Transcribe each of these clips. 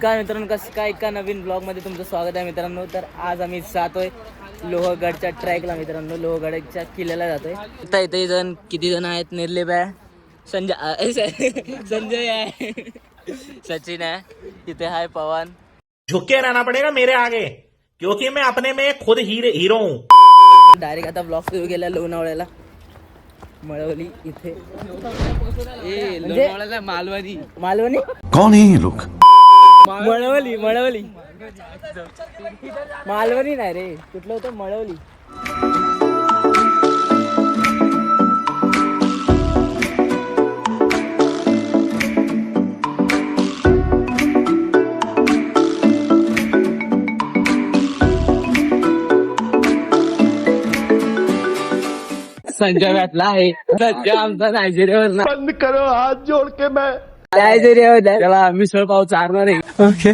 काय मित्रांनो, कसं काय एका नवीन ब्लॉग मध्ये तुमचं स्वागत आहे मित्रांनो. तर आज आम्ही जातोय लोहगडच्या ट्रॅकला मित्रांनो. लोहगडच्या किल्ल्याला जातोय. इथं इथे जण किती जण आहेत? निर्लेप आहे, संजय आहे, सचिन आहे, तिथे आहे पवन. झुके रहना पड़ेगा मेरे आगे क्योंकि मैं अपने में खुद हीरो हूँ. डायरेक्ट आता ब्लॉग सुरू केला लोणावळ्याला, मळवली इथे. लोणावळ्याला मालवणी मालवणी कौन है ये लोग? मळवली मालवणी नाही रे, कुठलं होतं? मळवली. संजय भेटला आहे. संजय आमचा नायजेरियावर. बंद करो हाथ जोड़ के मैं. नायजेरियावर त्याला मिसळ पाव चारणार आहे. ओके.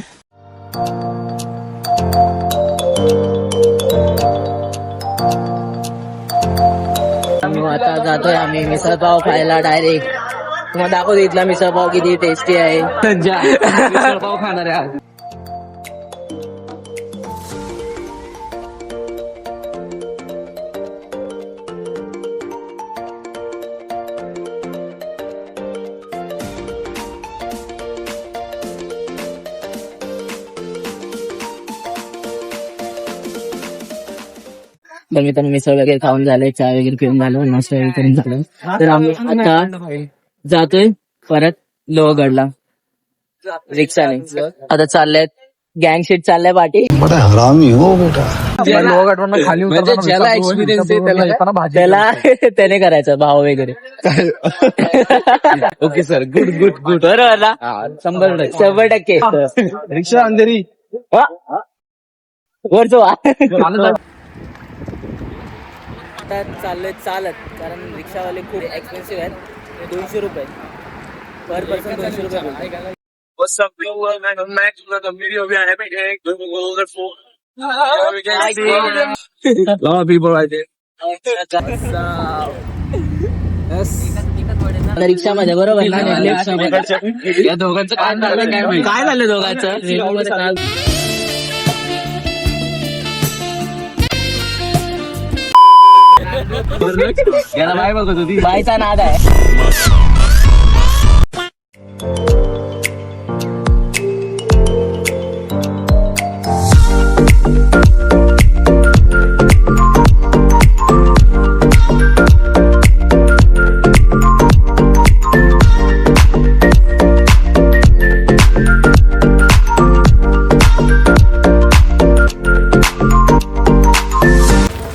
आता जातोय आम्ही मिसळ पाव खायला डायरेक्ट. तुम्हाला दाखवतो इथला मिसळ पाव किती टेस्टी आहे. मिसळ पाव खाणार आहे आज. तर मित्रांनो, मिसळ वगैरे खाऊन झाले, चहा वगैरे पिऊन झालं, नाश्ता वगैरे करून झालं. तर आम्ही आता जातोय परत लोहगडला रिक्षाने. आता चालल्यात गँगशीट चाललाय पाठी. बड़ा हरामी हो बेटा. म्हणजे ज्याला एक्सपिरियन्स आहे त्याला त्याने करायचं भाव वगैरे. Okay sir, good good good. बरोबर ना? 100% रिक्षा अंधेरी. वरचो आता चाललोय चालत, कारण रिक्षावाले खूप एक्सपेन्सिव्ह आहेत. 200 रुपये पर पर्सन, 200 रुपये. रिक्षामध्ये बरोबर ना? या दोघांचं काय झालं? काय झालं दोघांचं? याला बाय बघत होती. बायचा नाद आहे.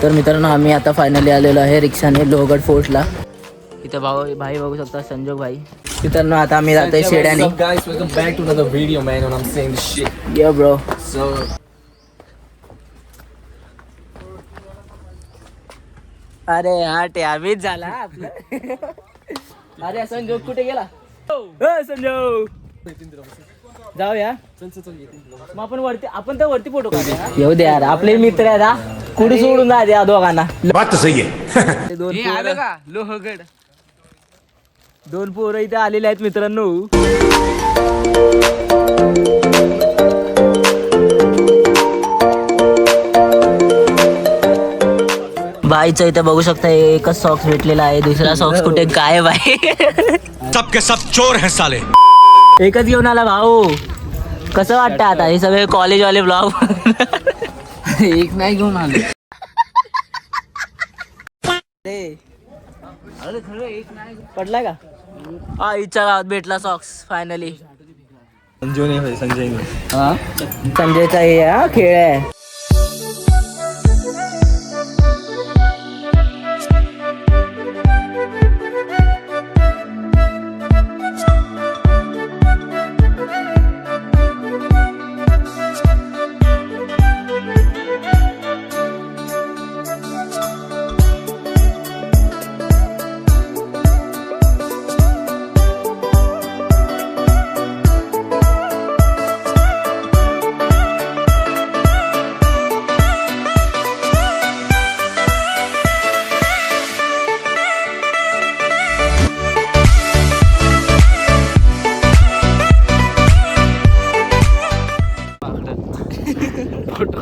तर मित्रांनो, आम्ही आता फायनली आलेलो आहे रिक्षाने लोहगड फोर्टला. इथे भाई बघू शकता, संजोग भाई. मित्रांनो, आता आम्ही जातोय शेड्याने. या ब्रो. अरे हा आम्हीच झाला आपलं. अरे संजोग कुठे गेला? संजोग जाऊया. मग आपण तर वरती फोटो काढूया. येऊ दे यार, आपले मित्र आहेत. कुठे सोडून जा द्या दोघांना. बात तो सही है. लोहगड दोन पोरं इथे आलेले आहेत मित्रांनो. बाईचं इथे बघू शकता, एकच सॉक्स भेटलेला आहे, दुसरा सॉक्स कुठे गायब आहे. सबके सब चोर है साले. एकच घेऊन आला भाऊ. कसं वाटतं आता हे सगळे कॉलेजवाले ब्लॉग? एक नाही घेऊन आले. पडला का? हा, इच्छा गावात भेटला सॉक्स फायनली. संजयचा हे खेळ आहे.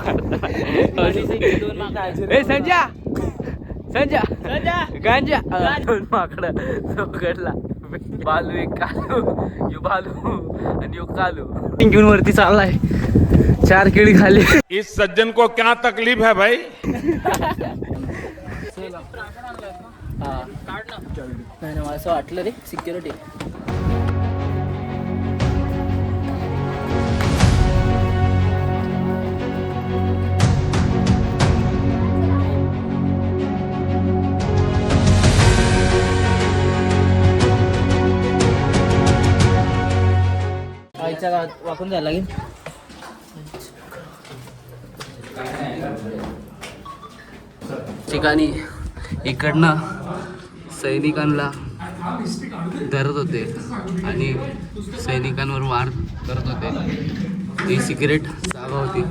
दोन माकडं. ए संजय संजय संजय! गांजा दोन माकडं पकडला. बालू एक कालू यो बालू आणि यो कालू घेऊन वरती चाललाय. 4 केळी खाल्ली. इस सज्जन को क्या तकलीफ है भाई? नाही मला असं वाटलं रे सिक्युरिटी. आईच्या गावात वाकून जायला लागेल. ठिकाणी इकडनं सैनिकांना धरत होते आणि सैनिकांवर वार करत होते. ती सिक्रेट जागा होती.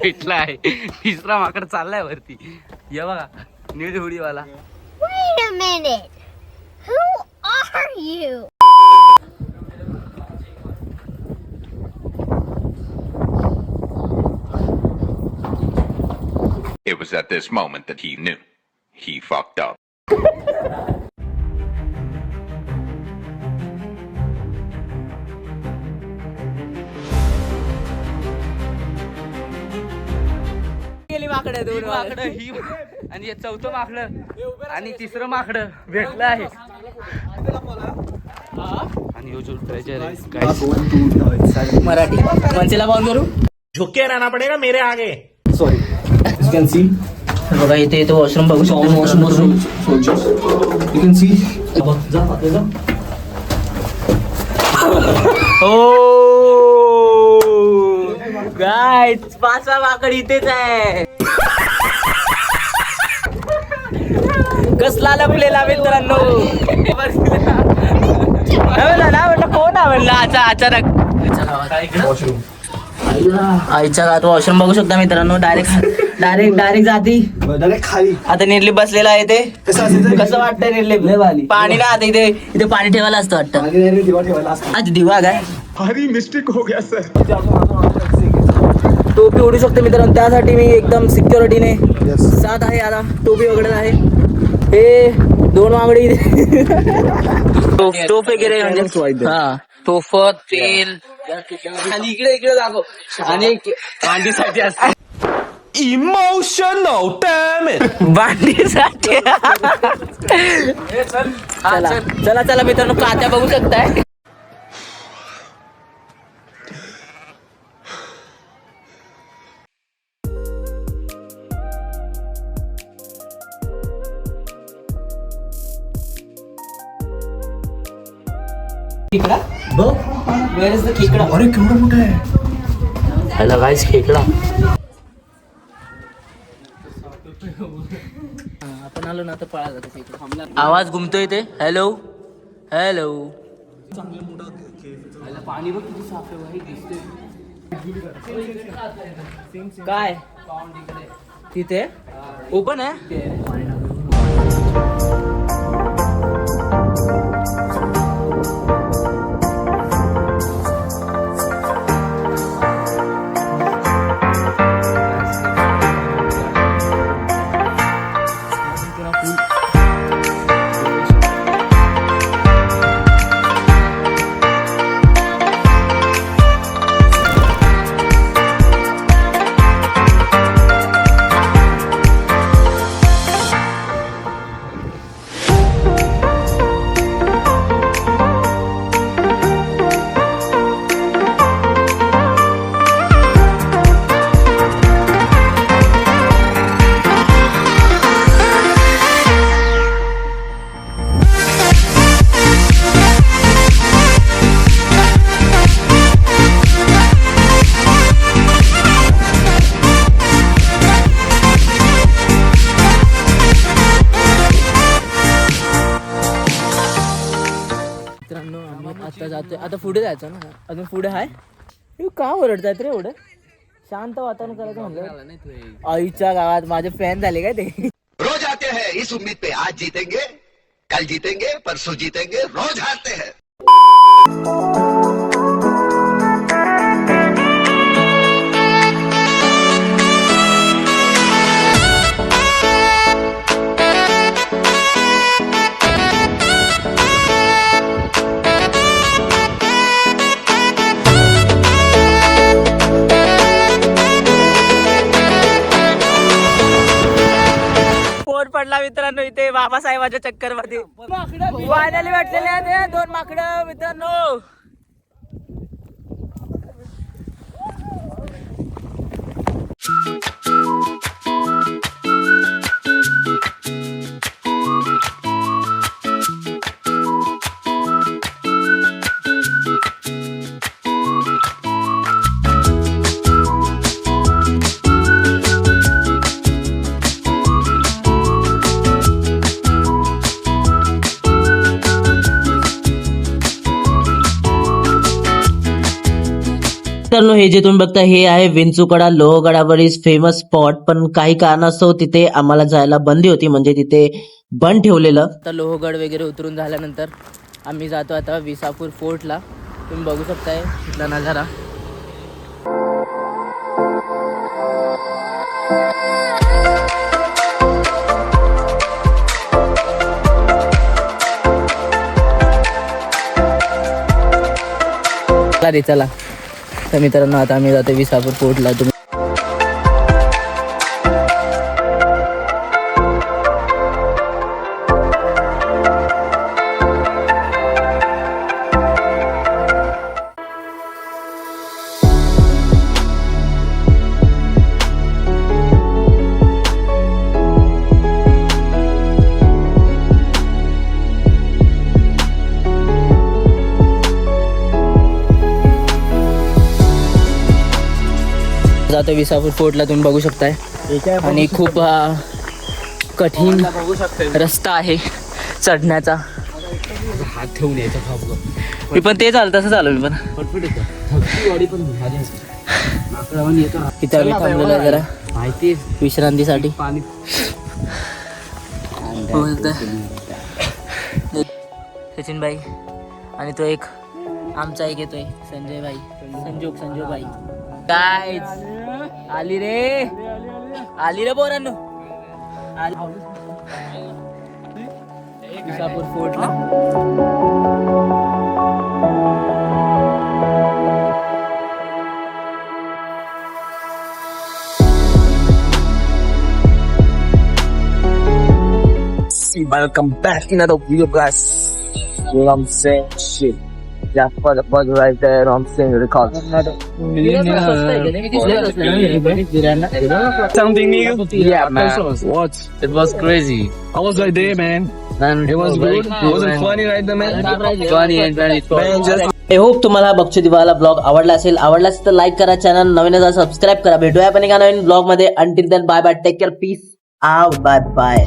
भेटला आहे. तिसरा माकड चाललाय वरती. या बघा निळी हुडीवाला. Wait a minute. Who are you? It was at this moment that he knew. He fucked up. गेली माकडं दोन माकडं ही आणि हे चौथं माकडं आणि तिसरं माकडं भेटलं आहे. आणि यो जो ट्रेजर आहे काय मराठी मनसेला बॉल करू. झुक के रहना पड़ेगा मेरे आगे. बघा इथे येतो वॉशरूम बघू शकतो. वॉशरूम गाय 5 माकड इथेच आहे. कसला लपलेला मित्रांनो. कोण आवडला अचानक. आईच्या गावात वॉशरूम बघू शकता मित्रांनो. डायरेक्ट जाती खाली आता निर्लिप बसलेला आहे ते. कसं वाटतंय निर्लिप. पाणी ना आता इथे पाणी ठेवायला असतं वाटतं. आज दिवा काय भारी मिस्टेक हो गया सर. टोपी उडू शकते मित्रांनो. त्यासाठी मी एकदम सिक्युरिटीने साथ आहे. आता टोपी वगैरे आहे. हे 2 मागडी टोप वगैरे म्हणजे हा तोफ तेल आणि इकडे दाखव आणि मांडीसाठी असतं. Emotional damage. भांडीसाठी. चला चला मित्रांनो कात्या बघू शकताय. खेकडा बघ. वेअर इज द खेकडा. अरे केवढा मोठा आहे. हॅलो गाईस खेकडा. आपण आलो ना तर पळाला जातो खेकडा. आवाज घुमतोय ते. Hello hello. पाणी बघ किती साफ आहे दिसते. काय तिथे ओपन आहे. आता जातोय, आता पुढे जायचं ना, अजून पुढे आहे. का ओरडतात रे एवढं? शांत वातावरण करायचं म्हणलं. आईच्या गावात माझे फॅन झाले काय ते. रोज आते हैं इस उम्मीद पे आज जीतेंगे, कल जीतेंगे, परसों जीतेंगे, रोज हारते हैं. पोट पडला मित्रांनो इथे बाबासाहेबाच्या चक्कर मध्ये. फायनली भेटलेले आहेत 2 माकडं मित्रांनो. मित्रांनो, हे जे तुम्ही बघता हे आहे विंचूकडा लोहगडावरील फेमस स्पॉट. पण काही कारणास्तव तिथे आम्हाला जायला बंदी होती, म्हणजे तिथे बंद ठेवलेलं. आता लोहगड वगैरे उतरून झाल्यानंतर आम्ही जातो आता विसापूर फोर्टला. तुम्ही बघू शकताय इथला नजारा. चला तर मित्रांनो आता आम्ही जातो विसापूर फोर्टला. तुम्ही जातो विसापूर फोर्टला. तुम्ही बघू शकताय आणि खूप कठीण रस्ता आहे चढण्याचा. हात ठेवून यायचा मी पण ते चालतं तसं चालू मी पण. इथे आम्ही थांबलेलो आहे जरा माहिती विश्रांतीसाठी. पाणी सचिन भाई आणि तो एक आमचा एक येतोय संजय भाई, संजोग भाई. गाइस आली रे पोरांनो. विसापूर फोर्टला welcome back in another video, guys. You know what I'm saying? Shit. Yeah, for the bug right there, you know what I'm saying? Record. Something new? Yeah, man. What? It was crazy. I was right there, man. It was good. It wasn't funny right there, man. Funny and very funny. I hope तुम्हाला बक्षी दिवाला blog आवडला असेल. आवडला असेल तर like करा, channel नवीन असेल subscribe करा. भेटूया आपण एका नवीन ब्लॉग मध्ये. Until then bye bye, take care, peace out, bye bye.